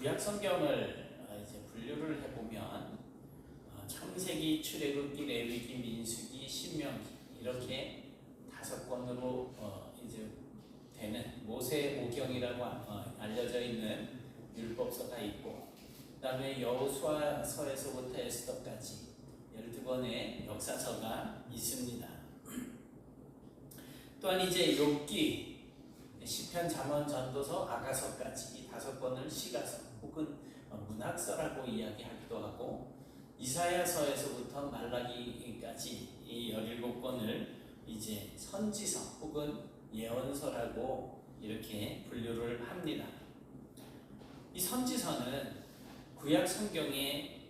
구약 성경을 이제 분류를 해보면 창세기, 출애굽기, 레위기, 민수기, 신명기 이렇게 5권으로 이제 되는 모세오경이라고 알려져 있는 율법서가 있고, 그다음에 여호수아서에서부터 에스더까지 12권의 역사서가 있습니다. 또한 이제 욥기, 시편, 잠언, 전도서, 아가서까지 이 5권을 시가서 혹은 문학서라고 이야기하기도 하고, 이사야서에서부터 말라기까지 이 17권을 이제 선지서 혹은 예언서라고 이렇게 분류를 합니다. 이 선지서는 구약 성경의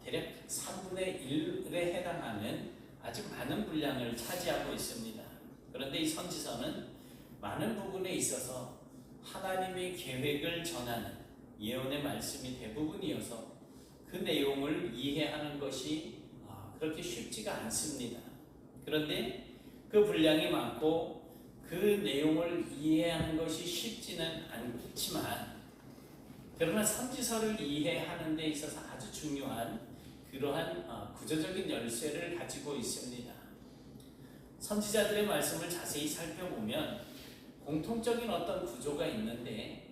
대략 3분의 1에 해당하는 아주 많은 분량을 차지하고 있습니다. 그런데 이 선지서는 많은 부분에 있어서 하나님의 계획을 전하는 예언의 말씀이 대부분이어서 그 내용을 이해하는 것이 그렇게 쉽지가 않습니다. 그런데 그 분량이 많고 그 내용을 이해하는 것이 쉽지는 않지만, 그러나 선지서를 이해하는 데 있어서 아주 중요한 그러한 구조적인 열쇠를 가지고 있습니다. 선지자들의 말씀을 자세히 살펴보면 공통적인 어떤 구조가 있는데,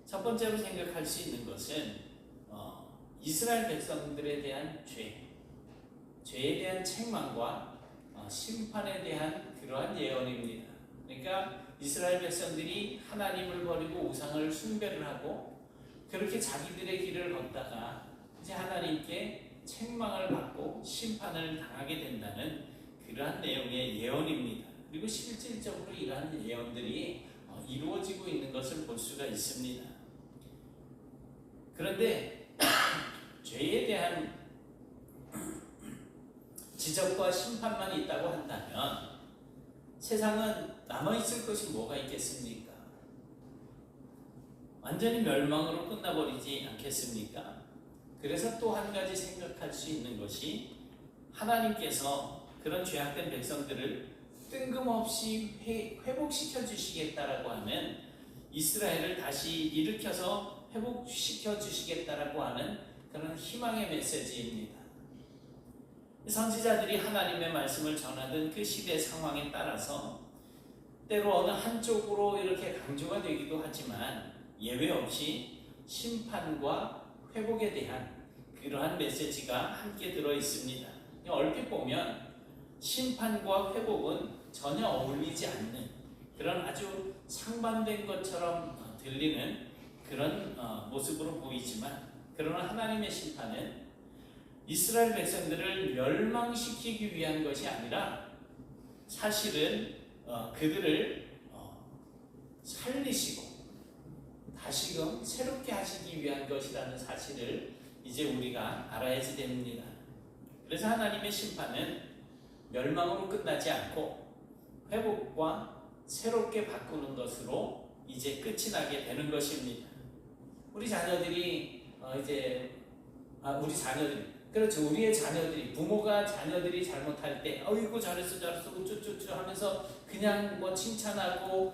첫 번째로 생각할 수 있는 것은 이스라엘 백성들에 대한 죄에 대한 책망과 심판에 대한 그러한 예언입니다. 그러니까 이스라엘 백성들이 하나님을 버리고 우상을 숭배를 하고 그렇게 자기들의 길을 걷다가 이제 하나님께 책망을 받고 심판을 당하게 된다는 그러한 내용의 예언입니다. 그리고 실질적으로 이러한 예언들이 이루어지고 있는 것을 볼 수가 있습니다. 그런데 죄에 대한 지적과 심판만 있다고 한다면 세상은 남아있을 것이 뭐가 있겠습니까? 완전히 멸망으로 끝나버리지 않겠습니까? 그래서 또 한 가지 생각할 수 있는 것이, 하나님께서 그런 죄악된 백성들을 뜬금없이 회복시켜 주시겠다라고 하는, 이스라엘을 다시 일으켜서 회복시켜 주시겠다라고 하는 그런 희망의 메시지입니다. 선지자들이 하나님의 말씀을 전하던 그 시대 상황에 따라서 때로 어느 한쪽으로 이렇게 강조가 되기도 하지만 예외 없이 심판과 회복에 대한 그러한 메시지가 함께 들어 있습니다. 얼핏 보면 심판과 회복은 전혀 어울리지 않는 그런 아주 상반된 것처럼 들리는 그런 모습으로 보이지만, 그러나 하나님의 심판은 이스라엘 백성들을 멸망시키기 위한 것이 아니라 사실은 그들을 살리시고 다시금 새롭게 하시기 위한 것이라는 사실을 이제 우리가 알아야지 됩니다. 그래서 하나님의 심판은 멸망으로 끝나지 않고 회복과 새롭게 바꾸는 것으로 이제 끝이 나게 되는 것입니다. 우리의 자녀들이, 부모가 자녀들이 잘못할 때 어이구 잘했어 우쭈쭈쭈 하면서 그냥 칭찬하고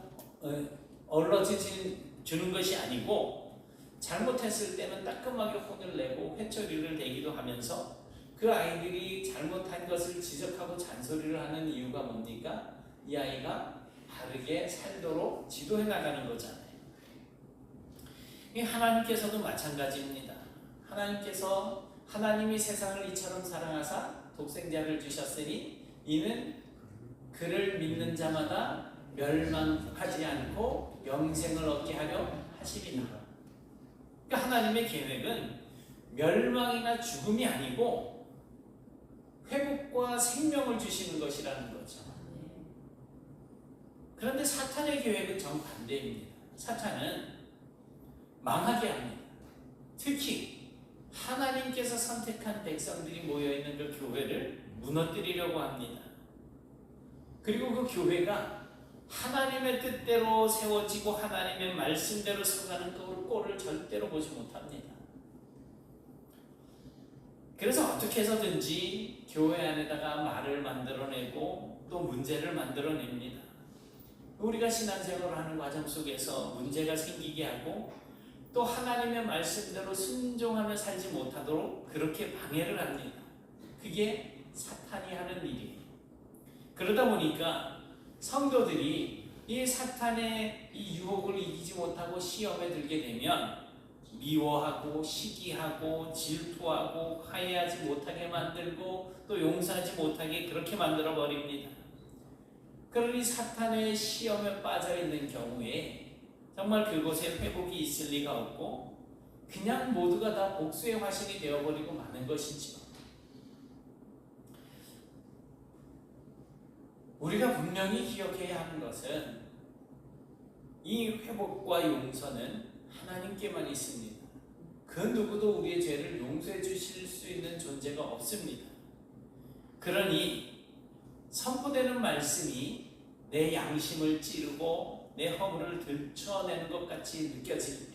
얼러지진 주는 것이 아니고, 잘못했을 때는 따끔하게 혼을 내고 회초리를 대기도 하면서 그 아이들이 잘못한 것을 지적하고 잔소리를 하는 이유가 뭡니까? 이 아이가 바르게 살도록 지도해 나가는 거잖아요. 하나님께서도 마찬가지입니다. 하나님이 세상을 이처럼 사랑하사 독생자를 주셨으니 이는 그를 믿는 자마다 멸망하지 않고 영생을 얻게 하려 하시리라. 그러니까 하나님의 계획은 멸망이나 죽음이 아니고 회복과 생명을 주시는 것이라는 거죠. 그런데 사탄의 계획은 정반대입니다. 사탄은 망하게 합니다. 특히 하나님께서 선택한 백성들이 모여있는 그 교회를 무너뜨리려고 합니다. 그리고 그 교회가 하나님의 뜻대로 세워지고 하나님의 말씀대로 서가는 그 꼴을 절대로 보지 못합니다. 그래서 어떻게 해서든지 교회 안에다가 말을 만들어내고 또 문제를 만들어냅니다. 우리가 신앙생활을 하는 과정 속에서 문제가 생기게 하고 또 하나님의 말씀대로 순종하며 살지 못하도록 그렇게 방해를 합니다. 그게 사탄이 하는 일이에요. 그러다 보니까 성도들이 이 사탄의 이 유혹을 이기지 못하고 시험에 들게 되면 미워하고 시기하고 질투하고 화해하지 못하게 만들고 또 용서하지 못하게 그렇게 만들어 버립니다. 그러니 사탄의 시험에 빠져 있는 경우에 정말 그곳에 회복이 있을 리가 없고 그냥 모두가 다 복수의 화신이 되어버리고 마는 것이죠. 우리가 분명히 기억해야 하는 것은 이 회복과 용서는 하나님께만 있습니다. 그 누구도 우리의 죄를 용서해 주실 수 있는 존재가 없습니다. 그러니 선포되는 말씀이 내 양심을 찌르고 내 허물을 들춰내는 것 같이 느껴질 때,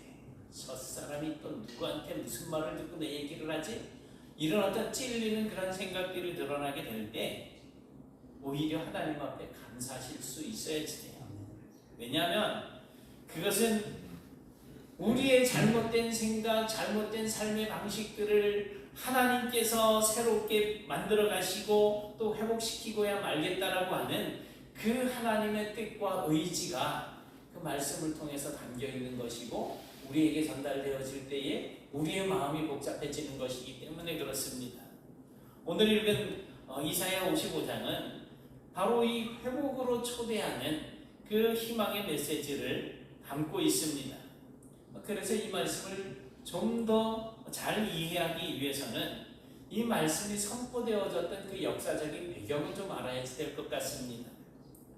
저 사람이 또 누구한테 무슨 말을 듣고 내 얘기를 하지? 이런 어떤 찔리는 그런 생각들이 드러나게 될 때 오히려 하나님 앞에 감사하실 수 있어야지 돼요. 왜냐하면 그것은 우리의 잘못된 생각, 잘못된 삶의 방식들을 하나님께서 새롭게 만들어 가시고 또 회복시키고야 말겠다라고 하는 그 하나님의 뜻과 의지가 그 말씀을 통해서 담겨 있는 것이고 우리에게 전달되어질 때에 우리의 마음이 복잡해지는 것이기 때문에 그렇습니다. 오늘 읽은 이사야 55장은 바로 이 회복으로 초대하는 그 희망의 메시지를 담고 있습니다. 그래서 이 말씀을 좀 더 잘 이해하기 위해서는 이 말씀이 선포되어졌던 그 역사적인 배경을 좀 알아야 될 것 같습니다.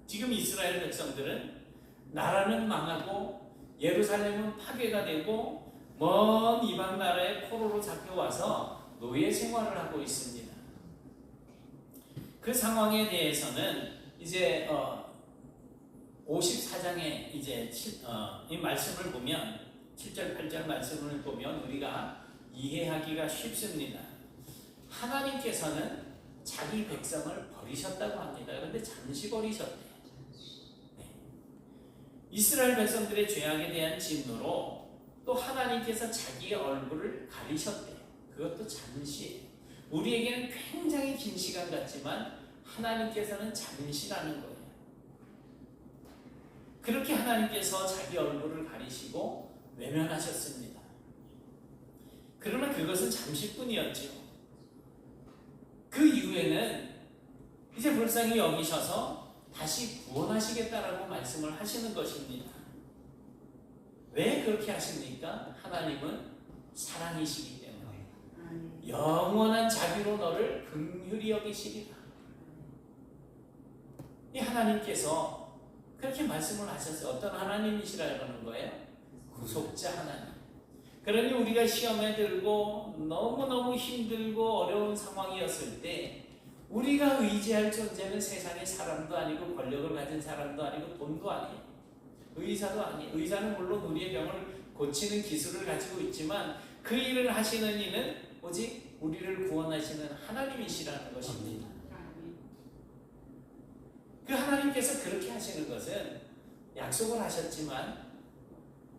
지금 이스라엘 백성들은 나라는 망하고 예루살렘은 파괴가 되고 먼 이방 나라의 포로로 잡혀와서 노예 생활을 하고 있습니다. 그 상황에 대해서는 이제 54장에 이제 이 말씀을 보면 7절 8절 말씀을 보면 우리가 이해하기가 쉽습니다. 하나님께서는 자기 백성을 버리셨다고 합니다. 그런데 잠시 버리셨대요. 네. 이스라엘 백성들의 죄악에 대한 진노로 또 하나님께서 자기의 얼굴을 가리셨대요. 그것도 잠시. 우리에게는 굉장히 긴 시간 같지만 하나님께서는 잠시라는 거예요. 그렇게 하나님께서 자기 얼굴을 가리시고 외면하셨습니다. 그러나 그것은 잠시뿐이었죠. 그 이후에는 이제 불쌍히 여기셔서 다시 구원하시겠다라고 말씀을 하시는 것입니다. 왜 그렇게 하십니까? 하나님은 사랑이시기 때문에 영원한 자비로 너를 긍휼히 여기시리라. 이 하나님께서 그렇게 말씀을 하셔서 어떤 하나님이시라는 거예요? 구속자 하나님. 그러니 우리가 시험에 들고 너무너무 힘들고 어려운 상황이었을 때 우리가 의지할 존재는 세상의 사람도 아니고 권력을 가진 사람도 아니고 돈도 아니에요. 의사도 아니에요. 의사는 물론 우리의 병을 고치는 기술을 가지고 있지만 그 일을 하시는 이는 오직 우리를 구원하시는 하나님이시라는 것입니다. 그 하나님께서 그렇게 하시는 것은 약속을 하셨지만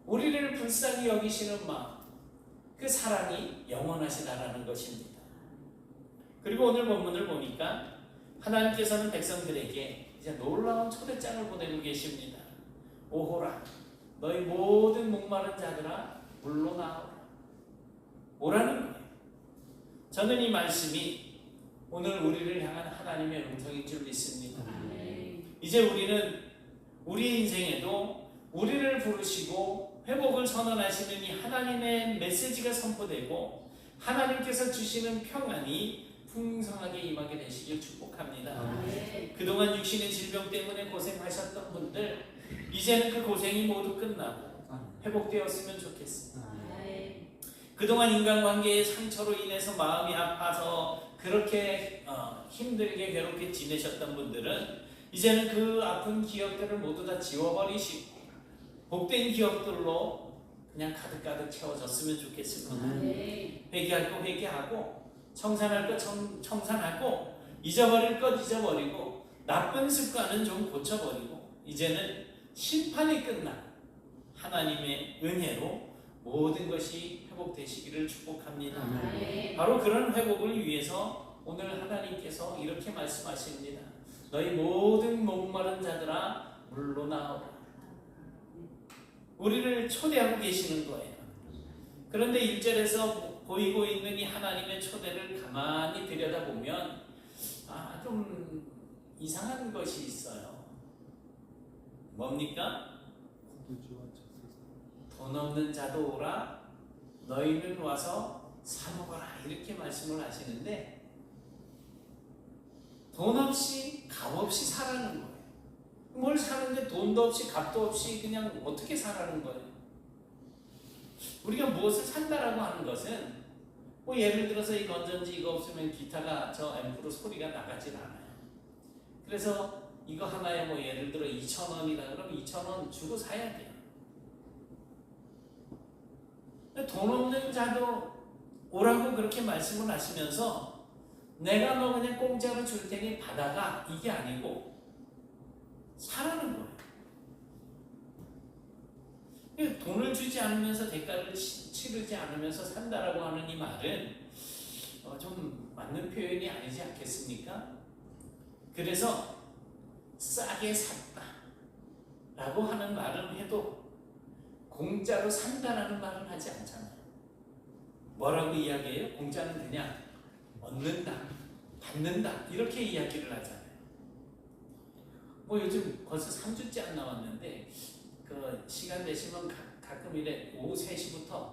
우리를 불쌍히 여기시는 마음, 그 사랑이 영원하시다라는 것입니다. 그리고 오늘 본문을 보니까 하나님께서는 백성들에게 이제 놀라운 초대장을 보내고 계십니다. 오호라, 너희 모든 목마른 자들아 물로 나오라. 오라는 거예요. 저는 이 말씀이 오늘 우리를 향한 하나님의 음성인 줄 믿습니다. 이제 우리는 우리 인생에도 우리를 부르시고 회복을 선언하시는 이 하나님의 메시지가 선포되고 하나님께서 주시는 평안이 풍성하게 임하게 되시길 축복합니다. 그동안 육신의 질병 때문에 고생하셨던 분들 이제는 그 고생이 모두 끝나고 회복되었으면 좋겠습니다. 그동안 인간관계의 상처로 인해서 마음이 아파서 그렇게 힘들게 괴롭게 지내셨던 분들은 이제는 그 아픈 기억들을 모두 다 지워버리시고 복된 기억들로 그냥 가득가득 채워졌으면 좋겠습니다. 회개할 거 회개하고 청산할 거 청산하고 잊어버릴 것 잊어버리고 나쁜 습관은 좀 고쳐버리고 이제는 심판이 끝난 하나님의 은혜로 모든 것이 회복되시기를 축복합니다. 아멘. 바로 그런 회복을 위해서 오늘 하나님께서 이렇게 말씀하십니다. 너희 모든 목마른 자들아 물로 나오라. 우리를 초대하고 계시는 거예요. 그런데 1절에서 보이고 있는 이 하나님의 초대를 가만히 들여다보면 좀 이상한 것이 있어요. 뭡니까? 돈 없는 자도 오라, 너희는 와서 사 먹어라, 이렇게 말씀을 하시는데 돈 없이 값 없이 사라는 거예요. 뭘 사는데 돈도 없이 값도 없이 그냥 어떻게 사라는 거예요? 우리가 무엇을 산다라고 하는 것은 뭐 예를 들어서 이 건전지 이거 없으면 기타가 저 앰프로 소리가 나가질 않아요. 그래서 이거 하나에 뭐 예를 들어 2,000원이다 그러면 2,000원 주고 사야 돼요. 돈 없는 자도 오라고 그렇게 말씀을 하시면서 내가 너 그냥 공짜로 줄 테니 받아가, 이게 아니고 사라는 거예요. 돈을 주지 않으면서 대가를 치르지 않으면서 산다라고 하는 이 말은 좀 맞는 표현이 아니지 않겠습니까? 그래서 싸게 샀다 라고 하는 말은 해도 공짜로 산다라는 말은 하지 않잖아요. 뭐라고 이야기해요? 공짜는 그냥 얻는다, 받는다, 이렇게 이야기를 하잖아요. 뭐 요즘 벌써 3주째 안 나왔는데 그 시간 되시면 가끔 이래 오후 3시부터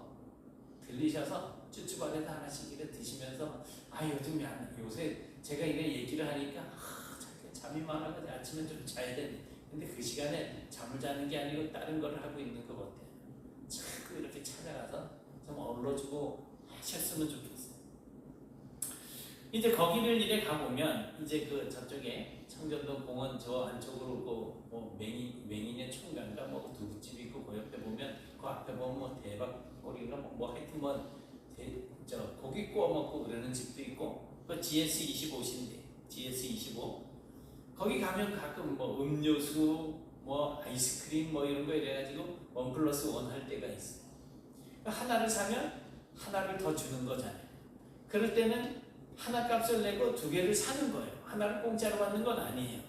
들리셔서 쭈쭈바에다 하나씩 이래 드시면서 요새 제가 이래 얘기를 하니까 잠이 많아가지고 아침에 좀 자야 되는데 근데 그 시간에 잠을 자는 게 아니고 다른 걸 하고 있는 것 같아요. 자꾸 이렇게 찾아가서 좀 어울러주고 하셨으면 좋겠어요. 이제 거기를 이래 가보면 이제 그 저쪽에 청전동 공원 저 안쪽으로 뭐 맹인의 총각인가 뭐 두부집 있고 그 옆에 보면 그 앞에 보면 뭐 대박꼬리인가 뭐 하여튼 저 고기 구워 먹고 그러는 집도 있고 그 GS25인데 GS25 거기 가면 가끔 뭐 음료수 뭐 아이스크림 뭐 이런 거 이래가지고 1+1 할 때가 있어요. 하나를 사면 하나를 더 주는 거잖아요. 그럴 때는 하나 값을 내고 2개를 사는 거예요. 하나를 공짜로 받는 건 아니에요.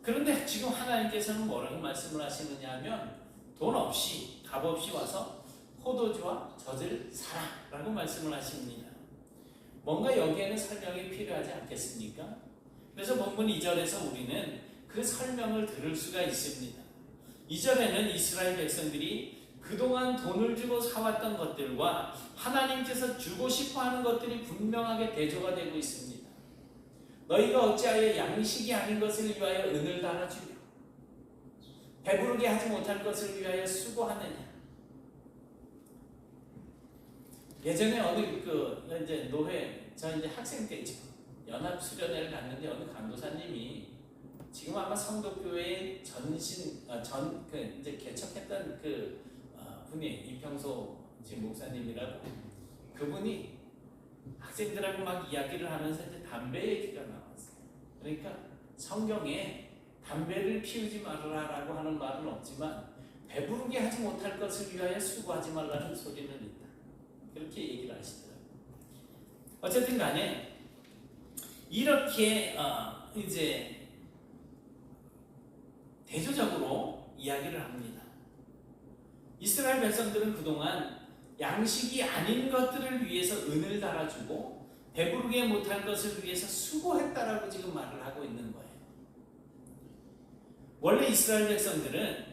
그런데 지금 하나님께서는 뭐라고 말씀을 하시느냐 하면 돈 없이 값 없이 와서 포도주와 젖을 사라 라고 말씀을 하십니다. 뭔가 여기에는 설명이 필요하지 않겠습니까? 그래서 본문 2절에서 우리는 그 설명을 들을 수가 있습니다. 2절에는 이스라엘 백성들이 그동안 돈을 주고 사왔던 것들과 하나님께서 주고 싶어하는 것들이 분명하게 대조가 되고 있습니다. 너희가 어찌하여 양식이 아닌 것을 위하여 은을 달아주며 배부르게 하지 못할 것을 위하여 수고하느냐. 예전에 어느 이제 노회 저 이제 학생 때죠. 연합 수련회를 갔는데 어느 강도사님이 지금 아마 성도교회의 이제 개척했던 분이 이평소 목사님이라고 그분이 학생들하고 막 이야기를 하면서 이제 담배 얘기가 나왔어요. 그러니까 성경에 담배를 피우지 말아라라고 하는 말은 없지만 배부르게 하지 못할 것을 위하여 수고하지 말라는 소리는 있다. 그렇게 얘기를 하시더라고요. 어쨌든 간에 이렇게 이제 대조적으로 이야기를 합니다. 이스라엘 백성들은 그동안 양식이 아닌 것들을 위해서 은을 달아주고 배부르게 못할 것을 위해서 수고했다라고 지금 말을 하고 있는 거예요. 원래 이스라엘 백성들은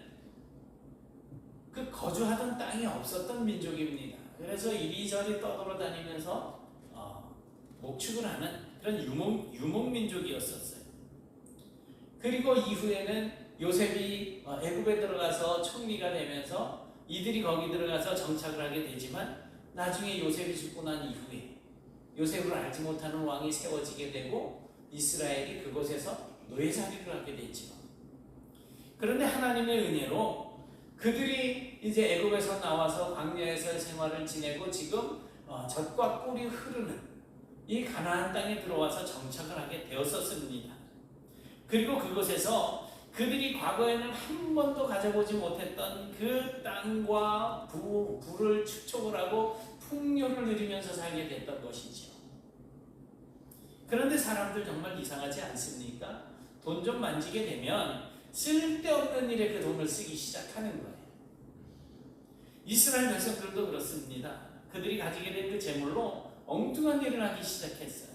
그 거주하던 땅이 없었던 민족입니다. 그래서 이리저리 떠돌아다니면서 목축을 하는 그런 유목민족이었었어요. 그리고 이후에는 요셉이 애굽에 들어가서 총리가 되면서 이들이 거기 들어가서 정착을 하게 되지만 나중에 요셉이 죽고 난 이후에 요셉을 알지 못하는 왕이 세워지게 되고 이스라엘이 그곳에서 노예자리를 하게 됐죠. 그런데 하나님의 은혜로 그들이 이제 애굽에서 나와서 광야에서 생활을 지내고 지금 젖과 꿀이 흐르는 이 가나안 땅에 들어와서 정착을 하게 되었었습니다. 그리고 그곳에서 그들이 과거에는 한 번도 가져보지 못했던 그 땅과 부를 축적을 하고 풍요를 누리면서 살게 됐던 것이죠. 그런데 사람들 정말 이상하지 않습니까? 돈 좀 만지게 되면 쓸데없는 일에 그 돈을 쓰기 시작하는 거예요. 이스라엘 백성들도 그렇습니다. 그들이 가지게 된 그 재물로 엉뚱한 일을 하기 시작했어요.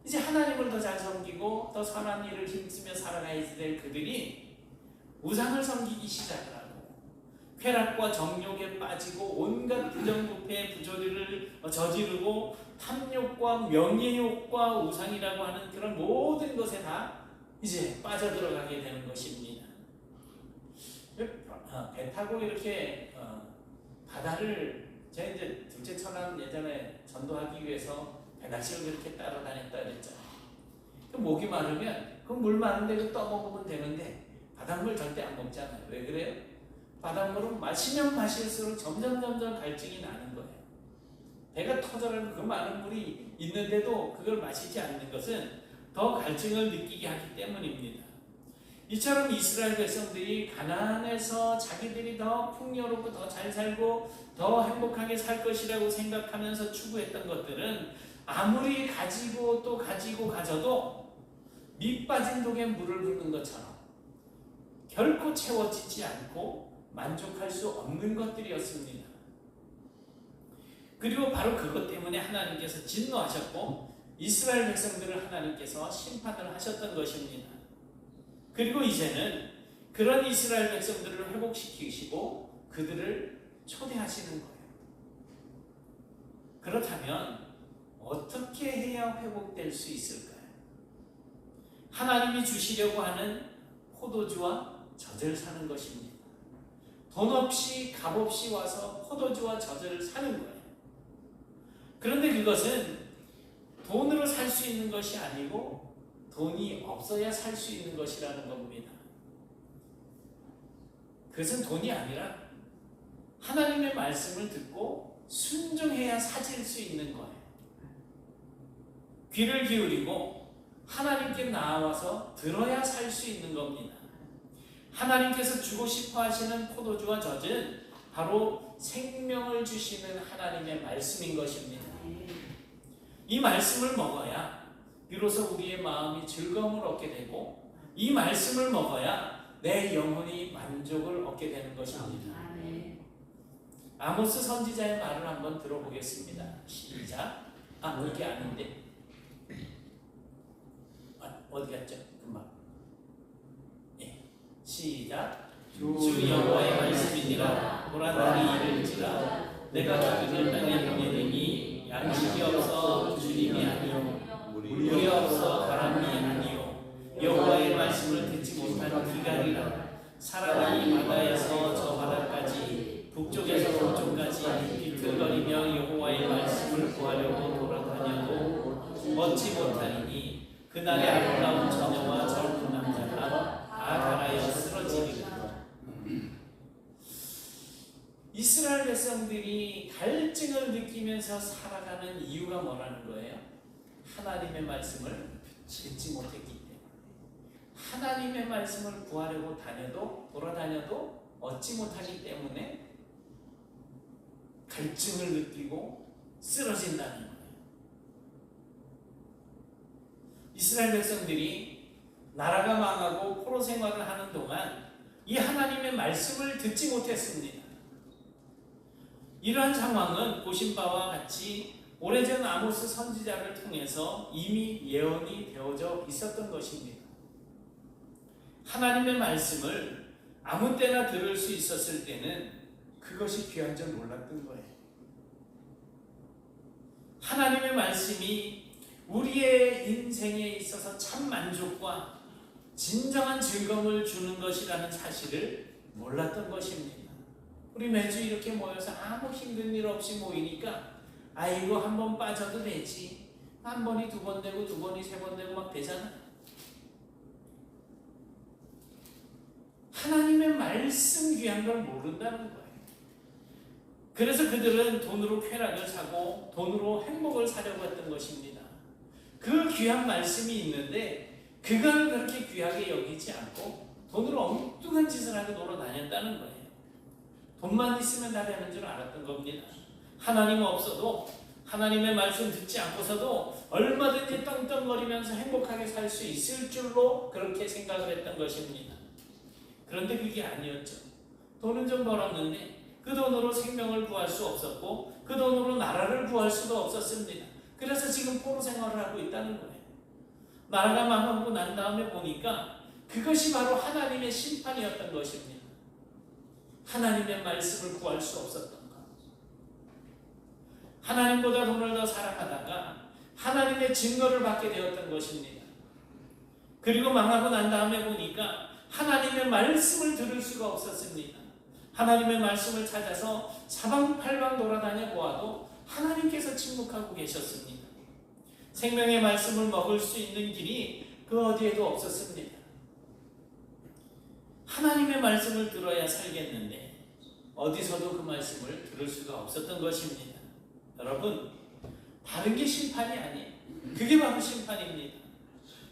이제 하나님을 더 잘 섬기고 더 선한 일을 힘쓰며 살아가야 될 그들이 우상을 섬기기 시작을 하고 쾌락과 정욕에 빠지고 온갖 부정부패 부조리를 저지르고 탐욕과 명예욕과 우상이라고 하는 그런 모든 것에 다 이제 빠져들어가게 되는 것입니다. 배 타고 이렇게 바다를 제가 이제 둘째 천안 예전에 전도하기 위해서 배낚시를 그렇게 따라다녔다 그랬잖아요. 목이 마르면 그 물 많은데 그 떠먹으면 되는데 바닷물 절대 안 먹잖아요. 왜 그래요? 바닷물은 마시면 마실수록 점점 갈증이 나는 거예요. 배가 터져가는 그 많은 물이 있는데도 그걸 마시지 않는 것은 더 갈증을 느끼게 하기 때문입니다. 이처럼 이스라엘 백성들이 가나안에서 자기들이 더 풍요롭고 더 잘 살고 더 행복하게 살 것이라고 생각하면서 추구했던 것들은 아무리 가지고 또 가져도 밑 빠진 독에 물을 붓는 것처럼 결코 채워지지 않고 만족할 수 없는 것들이었습니다. 그리고 바로 그것 때문에 하나님께서 진노하셨고 이스라엘 백성들을 하나님께서 심판을 하셨던 것입니다. 그리고 이제는 그런 이스라엘 백성들을 회복시키시고 그들을 초대하시는 거예요. 그렇다면 어떻게 해야 회복될 수 있을까요? 하나님이 주시려고 하는 포도주와 젖을 사는 것입니다. 돈 없이 값 없이 와서 포도주와 젖을 사는 거예요. 그런데 그것은 돈으로 살 수 있는 것이 아니고 돈이 없어야 살 수 있는 것이라는 겁니다. 그것은 돈이 아니라 하나님의 말씀을 듣고 순종해야 사질 수 있는 거예요. 귀를 기울이고 하나님께 나아와서 들어야 살 수 있는 겁니다. 하나님께서 주고 싶어 하시는 포도주와 젖은 바로 생명을 주시는 하나님의 말씀인 것입니다. 이 말씀을 먹어야 비로소 우리의 마음이 즐거움을 얻게 되고 이 말씀을 먹어야 내 영혼이 만족을 얻게 되는 것입니다. 아모스 선지자의 말을 한번 들어보겠습니다. 시작. 이게 아닌데 어디 갔죠? 금방. 시작. 주 여호와의 말씀이니라. 보라달이 이를지라. 내가 그들 땅에 보내니 양식이 없어 주님이 아니요 물이 없어 바람이 아니요 여호와의 말씀을 듣지 못한 기갈이라. 사람이 바다에서 저 바다까지 북쪽에서 동쪽까지 비틀거리며 여호와의 말씀을 구하려고 돌아다녀도 얻지 못하리니 그날의 아름다운 처녀와 젊은 남자가 아가라여 쓰러지리라. 이스라엘 백성들이 갈증을 느끼면서 살아가는 이유가 뭐라는 거예요? 하나님의 말씀을 듣지 못했기 때문에. 하나님의 말씀을 구하려고 돌아다녀도 얻지 못하기 때문에 갈증을 느끼고 쓰러진다는 거예요. 이스라엘 백성들이 나라가 망하고 포로 생활을 하는 동안 이 하나님의 말씀을 듣지 못했습니다. 이러한 상황은 보신 바와 같이 오래전 아모스 선지자를 통해서 이미 예언이 되어져 있었던 것입니다. 하나님의 말씀을 아무 때나 들을 수 있었을 때는 그것이 귀한 줄 몰랐던 거예요. 하나님의 말씀이 우리의 인생에 있어서 참 만족과 진정한 즐거움을 주는 것이라는 사실을 몰랐던 것입니다. 우리 매주 이렇게 모여서 아무 힘든 일 없이 모이니까 아이고 한 번 빠져도 되지. 한 번이 두 번 되고 두 번이 세 번 되고 막 되잖아. 하나님의 말씀 귀한 걸 모른다는 거예요. 그래서 그들은 돈으로 쾌락을 사고 돈으로 행복을 사려고 했던 것입니다. 그 귀한 말씀이 있는데 그걸 그렇게 귀하게 여기지 않고 돈으로 엉뚱한 짓을 하고 놀아다녔다는 거예요. 돈만 있으면 다 되는 줄 알았던 겁니다. 하나님 없어도, 하나님의 말씀 듣지 않고서도 얼마든지 떵떵거리면서 행복하게 살 수 있을 줄로 그렇게 생각을 했던 것입니다. 그런데 그게 아니었죠. 돈은 좀 벌었는데 그 돈으로 생명을 구할 수 없었고 그 돈으로 나라를 구할 수도 없었습니다. 그래서 지금 포로 생활을 하고 있다는 거예요. 나라가 망하고 난 다음에 보니까 그것이 바로 하나님의 심판이었던 것입니다. 하나님의 말씀을 구할 수 없었던 것. 하나님보다 돈을 더 사랑하다가 하나님의 증거를 받게 되었던 것입니다. 그리고 망하고 난 다음에 보니까 하나님의 말씀을 들을 수가 없었습니다. 하나님의 말씀을 찾아서 사방팔방 돌아다녀 보아도 하나님께서 침묵하고 계셨습니다. 생명의 말씀을 먹을 수 있는 길이 그 어디에도 없었습니다. 하나님의 말씀을 들어야 살겠는데 어디서도 그 말씀을 들을 수가 없었던 것입니다. 여러분, 다른 게 심판이 아니에요. 그게 바로 심판입니다.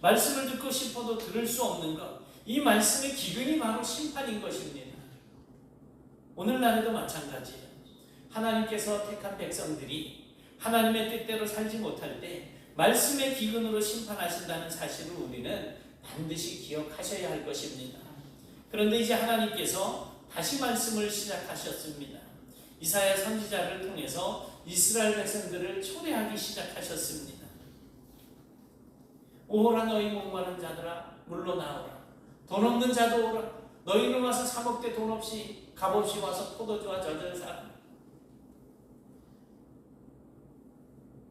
말씀을 듣고 싶어도 들을 수 없는 것, 이 말씀의 기근이 바로 심판인 것입니다. 오늘날에도 마찬가지예요. 하나님께서 택한 백성들이 하나님의 뜻대로 살지 못할 때 말씀의 기근으로 심판하신다는 사실을 우리는 반드시 기억하셔야 할 것입니다. 그런데 이제 하나님께서 다시 말씀을 시작하셨습니다. 이사야 선지자를 통해서 이스라엘 백성들을 초대하기 시작하셨습니다. 오호라 너희 목마른 자들아 물러나오라. 돈 없는 자도 오라. 너희는 와서 사 먹되 돈 없이 값없이 와서 포도주와 젖을 사라.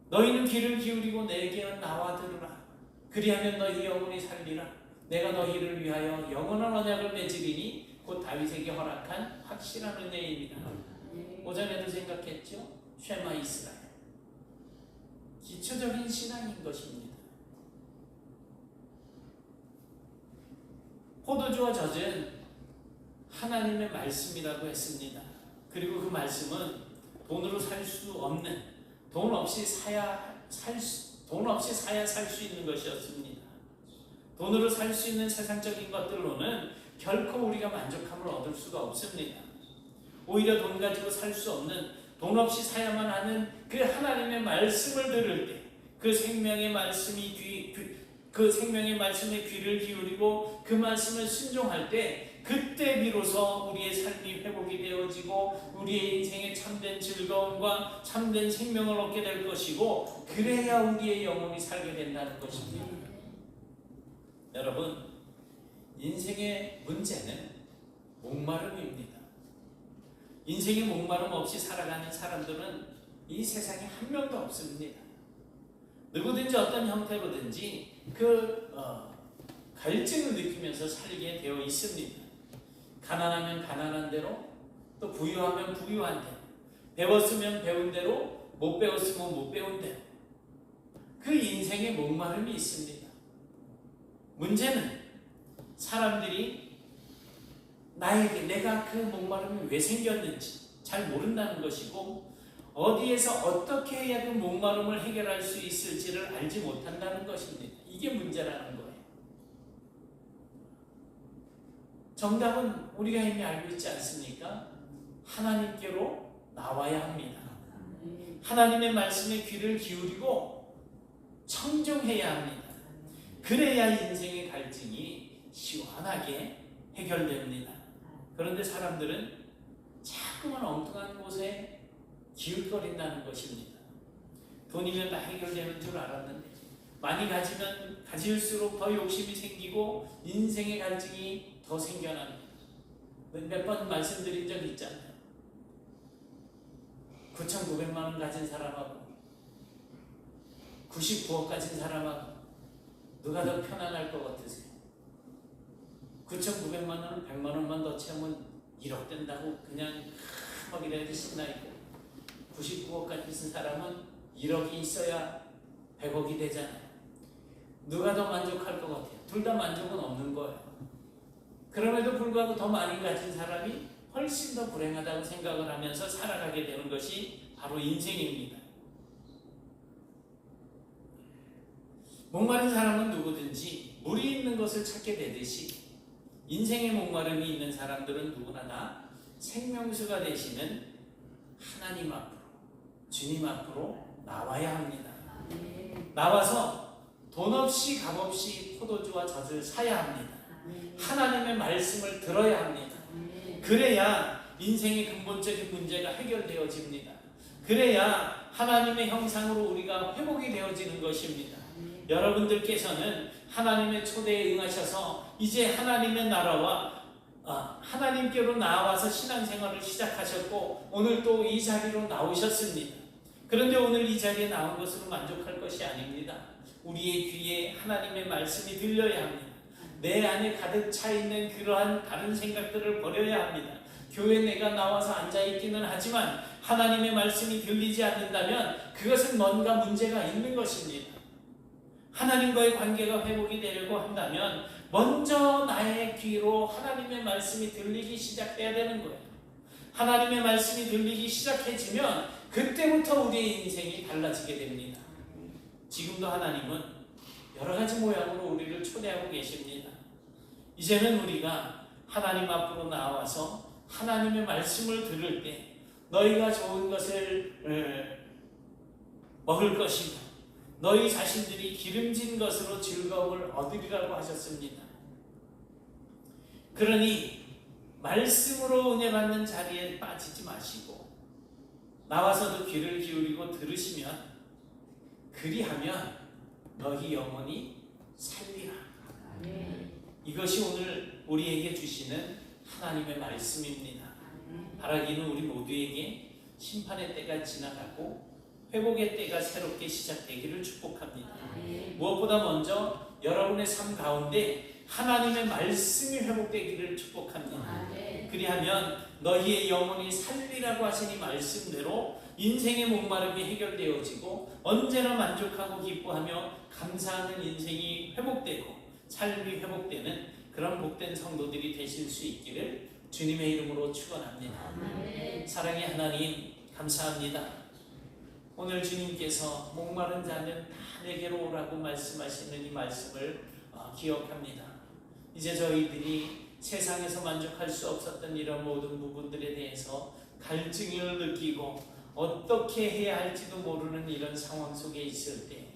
너희는 귀를 기울이고 내게 나와 들으라. 그리하면 너희 영혼이 살리라. 내가 너희를 위하여 영원한 언약을 맺으리니 곧 다윗에게 허락한 확실한 은혜입니다. 오전에도 생각했죠? 쉐마 이스라엘. 기초적인 신앙인 것입니다. 포도주와 젖은 하나님의 말씀이라고 했습니다. 그리고 그 말씀은 돈으로 살 수 없는, 돈 없이 사야 살 수 있는 것이었습니다. 돈으로 살 수 있는 세상적인 것들로는 결코 우리가 만족함을 얻을 수가 없습니다. 오히려 돈 가지고 살 수 없는, 돈 없이 사야만 하는 그 하나님의 말씀을 들을 때, 그 생명의 말씀에 귀를 기울이고 그 말씀을 순종할 때, 그때 비로소 우리의 삶이 회복이 되어지고 우리의 인생에 참된 즐거움과 참된 생명을 얻게 될 것이고, 그래야 우리의 영혼이 살게 된다는 것입니다. 여러분, 인생의 문제는 목마름입니다. 인생의 목마름 없이 살아가는 사람들은 이 세상에 한 명도 없습니다. 누구든지 어떤 형태로든지 갈증을 느끼면서 살게 되어 있습니다. 가난하면 가난한 대로, 또 부유하면 부유한 대로, 배웠으면 배운 대로, 못 배웠으면 못 배운 대로, 그 인생에 목마름이 있습니다. 문제는 사람들이 내가 그 목마름이 왜 생겼는지 잘 모른다는 것이고, 어디에서 어떻게 해야 그 목마름을 해결할 수 있을지를 알지 못한다는 것입니다. 이게 문제라는 거예요. 정답은 우리가 이미 알고 있지 않습니까? 하나님께로 나와야 합니다. 하나님의 말씀에 귀를 기울이고 청정해야 합니다. 그래야 인생의 갈증이 시원하게 해결됩니다. 그런데 사람들은 자꾸만 엉뚱한 곳에 기웃거린다는 것입니다. 돈이면 다 해결되는 줄 알았는데 많이 가지면 가질수록 더 욕심이 생기고 인생의 갈증이 더 생겨납니다. 몇 번 말씀드린 적 있잖아요. 9,900만 원 가진 사람하고 99억 가진 사람하고 누가 더 편안할 것 같으세요? 9,900만 원은 100만 원만 더 채우면 1억 된다고 그냥 막 이래야지 신나있고, 99억 가진 사람은 1억이 있어야 100억이 되잖아요. 누가 더 만족할 것 같아요? 둘 다 만족은 없는 거예요. 그럼에도 불구하고 더 많이 가진 사람이 훨씬 더 불행하다고 생각을 하면서 살아가게 되는 것이 바로 인생입니다. 목마른 사람은 누구든지 물이 있는 것을 찾게 되듯이 인생의 목마름이 있는 사람들은 누구나 다 생명수가 되시는 하나님 앞으로, 주님 앞으로 나와야 합니다. 나와서 돈 없이 값 없이 포도주와 젖을 사야 합니다. 하나님의 말씀을 들어야 합니다. 그래야 인생의 근본적인 문제가 해결되어집니다. 그래야 하나님의 형상으로 우리가 회복이 되어지는 것입니다. 여러분들께서는 하나님의 초대에 응하셔서 이제 하나님의 나라와 하나님께로 나와서 신앙생활을 시작하셨고 오늘 또 이 자리로 나오셨습니다. 그런데 오늘 이 자리에 나온 것으로 만족할 것이 아닙니다. 우리의 귀에 하나님의 말씀이 들려야 합니다. 내 안에 가득 차 있는 그러한 다른 생각들을 버려야 합니다. 교회에 내가 나와서 앉아있기는 하지만 하나님의 말씀이 들리지 않는다면 그것은 뭔가 문제가 있는 것입니다. 하나님과의 관계가 회복이 되려고 한다면 먼저 나의 귀로 하나님의 말씀이 들리기 시작해야 되는 거예요. 하나님의 말씀이 들리기 시작해지면 그때부터 우리의 인생이 달라지게 됩니다. 지금도 하나님은 여러 가지 모양으로 우리를 초대하고 계십니다. 이제는 우리가 하나님 앞으로 나와서 하나님의 말씀을 들을 때 너희가 좋은 것을 먹을 것이며 너희 자신들이 기름진 것으로 즐거움을 얻으리라고 하셨습니다. 그러니 말씀으로 은혜 받는 자리에 빠지지 마시고 나와서도 귀를 기울이고 들으시면 그리하면 너희 영혼이 살리라. 이것이 오늘 우리에게 주시는 하나님의 말씀입니다. 바라기는 우리 모두에게 심판의 때가 지나가고 회복의 때가 새롭게 시작되기를 축복합니다. 무엇보다 먼저 여러분의 삶 가운데 하나님의 말씀이 회복되기를 축복합니다. 그리하면 너희의 영혼이 살리라고 하신 이 말씀대로 인생의 목마름이 해결되어지고 언제나 만족하고 기뻐하며 감사하는 인생이 회복되고 삶이 회복되는 그런 복된 성도들이 되실 수 있기를 주님의 이름으로 축원합니다. 사랑의 하나님 감사합니다. 오늘 주님께서 목마른 자는 다 내게로 오라고 말씀하시는 이 말씀을 기억합니다. 이제 저희들이 세상에서 만족할 수 없었던 이런 모든 부분들에 대해서 갈증을 느끼고 어떻게 해야 할지도 모르는 이런 상황 속에 있을 때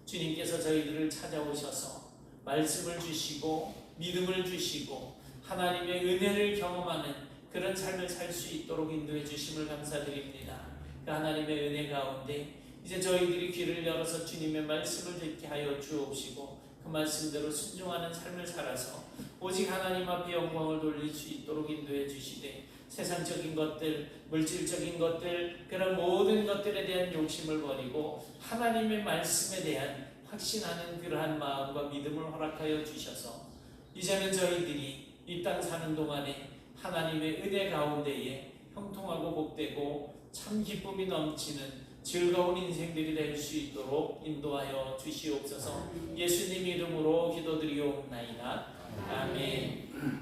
주님께서 저희들을 찾아오셔서 말씀을 주시고 믿음을 주시고 하나님의 은혜를 경험하는 그런 삶을 살 수 있도록 인도해 주심을 감사드립니다. 그 하나님의 은혜 가운데 이제 저희들이 귀를 열어서 주님의 말씀을 듣게 하여 주옵시고 그 말씀대로 순종하는 삶을 살아서 오직 하나님 앞에 영광을 돌릴 수 있도록 인도해 주시되 세상적인 것들, 물질적인 것들, 그런 모든 것들에 대한 욕심을 버리고 하나님의 말씀에 대한 확신하는 그러한 마음과 믿음을 허락하여 주셔서 이제는 저희들이 이 땅 사는 동안에 하나님의 은혜 가운데에 형통하고 복되고 참 기쁨이 넘치는 즐거운 인생들이 될 수 있도록 인도하여 주시옵소서. 예수님 이름으로 기도드리옵나이다. 아멘.